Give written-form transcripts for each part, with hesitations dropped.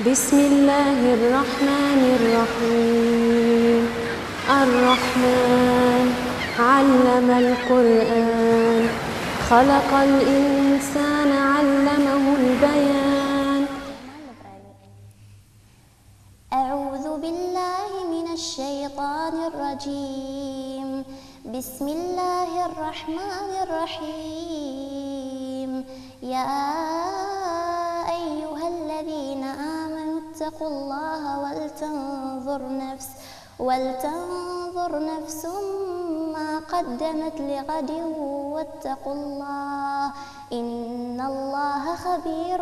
بسم الله الرحمن الرحيم. الرحمن علم القرآن، خلق الإنسان علمه البيان. أعوذ بالله من الشيطان الرجيم. بسم الله الرحمن الرحيم. يا أيها الذين آمنوا اتقوا الله ولتنظر نفس ما قدمت لغد واتقوا الله إن الله خبير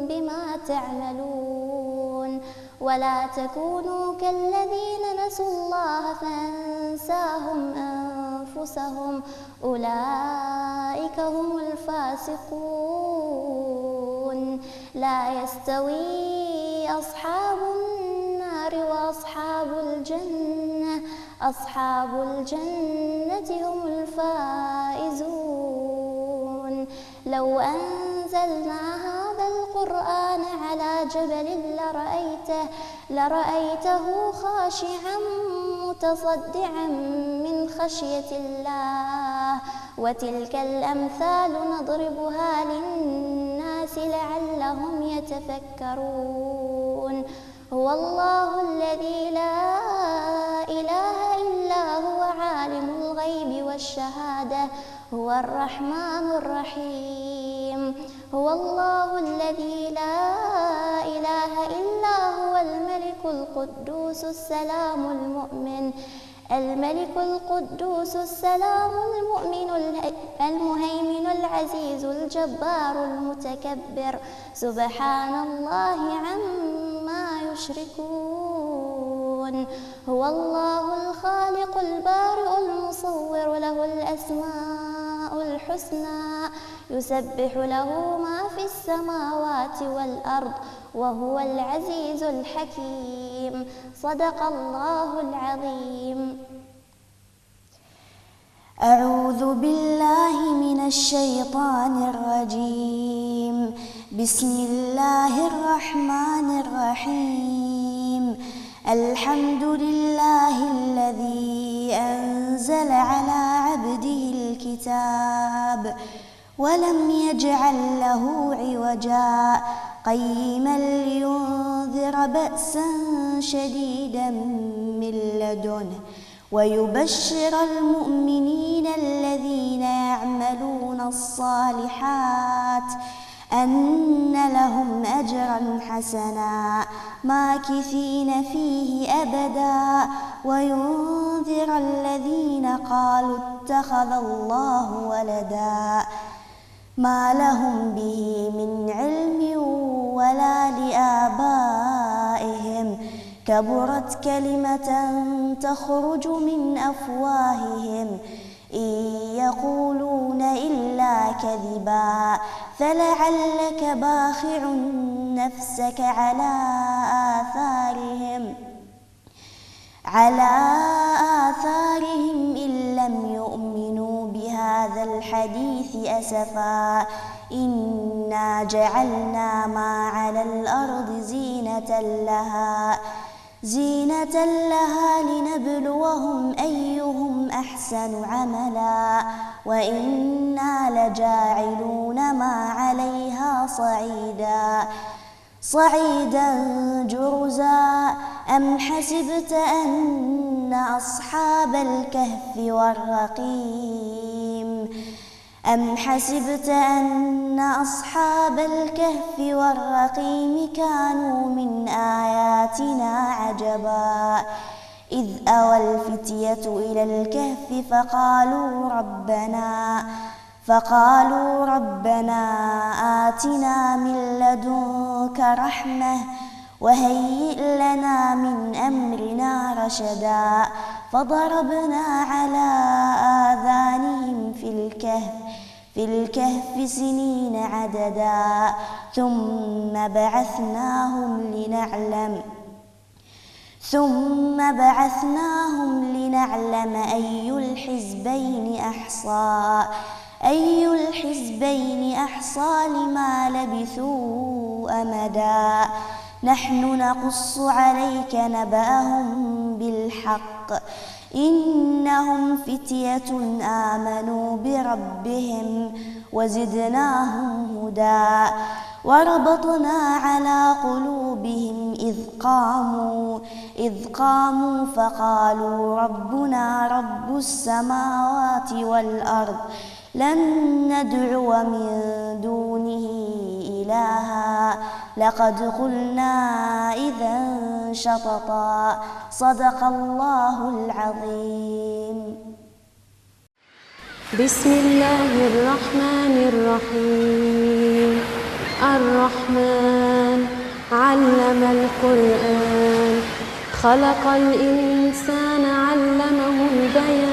بما تعملون. ولا تكونوا كالذين نسوا الله فأنساهم أنفسهم أولئك هم الفاسقون. لا يستوي أصحاب النار وأصحاب الجنة، أصحاب الجنة هم الفائزون. لو أنزلنا هذا القرآن على جبل لرأيته خاشعا متصدعا من خشية الله. وتلك الأمثال نضربها للناس لعلهم يتفكرون. هو الله الذي لا إله إلا هو عالم الغيب والشهادة، هو الرحمن الرحيم. هو الله الذي لا إله إلا هو الملك القدوس السلام المؤمن المهيمن العزيز الجبار المتكبر. سبحان الله عما يشركون. هو الله الخالق البارئ المصور، له الأسماء الحسنى، يسبح له ما في السماوات والأرض وهو العزيز الحكيم. صدق الله العظيم. أعوذ بالله من الشيطان الرجيم. بسم الله الرحمن الرحيم. الحمد لله الذي أنزل على عبده الكتاب ولم يجعل له عوجا قيما لينذر بأسا شديدا من لدنه ويبشر المؤمنين الذين يعملون الصالحات أن لهم أجرا حسنا ماكثين فيه أبدا وينذر الذين قالوا اتخذ الله ولدا ما لهم به من علم ولا لآبائهم كبرت كلمة تخرج من أفواههم إن يقولون إلا كذبا فلعلك باخع نفسك على آثارهم إن لم يؤمنوا بهذا الحديث أسفا إنا جعلنا ما على الأرض زينة لها لنبلوهم أيهم أحسن عملا وإنا لجاعلون ما عليها صعيدا جرزا. أم حسبت أن أصحاب الكهف والرقيم كانوا من آياتنا عجبا إذ أوى الفتية إلى الكهف فقالوا ربنا آتنا من لدنك رحمة وهيئ لنا من أمرنا رشدا. فضربنا على آذانهم في الكهف سنين عددا ثم بعثناهم لنعلم أي الحزبين أحصى لما لبثوا أمدا. نحن نقص عليك نبأهم بالحق إنهم فتية آمنوا بربهم وزدناهم هدى وربطنا على قلوبهم إذ قاموا فقالوا ربنا رب السماوات والأرض لن ندعو من دونه إلها لقد قلنا إذا شططا صدق الله العظيم. بسم الله الرحمن الرحيم. الرحمن علم القرآن خلق الإنسان علمه البيان